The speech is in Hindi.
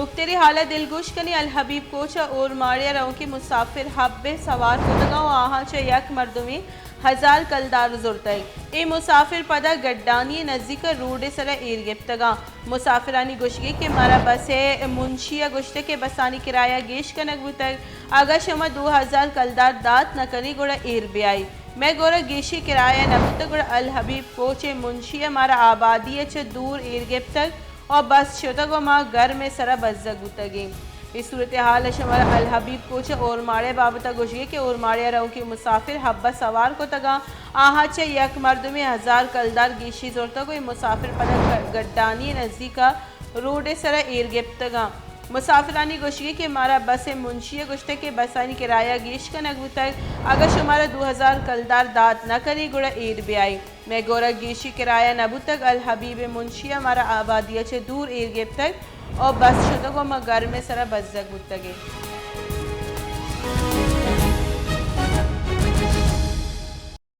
नुकतेरी हालत दिलगुश कनी अल हबीब कोच और माड़िया रऊ की मुसाफिर हब्बे सवार कुदगांव आहा चे यक मर्दुमी हजार कलदार जुरतई ए मुसाफिर पदा गड्डानी नजदीक रोड सर एर गिफ्तगा मुसाफिरानी गुशगी के मारा बसे मुंशिया गुश्ते के बसानी किराया गेश का नगबुतक अगर शमा 2000 कलदार दात न करी गुड़ा एर बेआई मैं गोरा गेशी किराया नबुतक गुड़ा अल हबीब कोच मुंशिया मारा आबादी चे दूर एर गिफ्तक और बस शतगो माँ घर में सरा बज्जग उतगे इस सूरत हाल शमर अल हबीब कोच और माड़े बाबता गुशगे के और माड़िया रऊ की मुसाफिर हब्बा सवार को तगा आहा चे यक मर्द में हजार कलदार गेशी जोरता कोई मुसाफिर पदक गड्डानी नजदीका रोड सरा एर गिफ्तगा मुसाफिरानी गुशगी के मारा बस मुंशिया गुश्ते के बसानी किराया गेश का नगू तक अगर शुमारा 2000 कलदार दात न करी गुड़ा एर बेआई मैं गोरा गेशी किराया नबू तक अल हबीब मुंशिया मारा आबादिया चे दूर एर गिफ्त तक और बस शुतगो म घर में सरा बज्जग उतगे।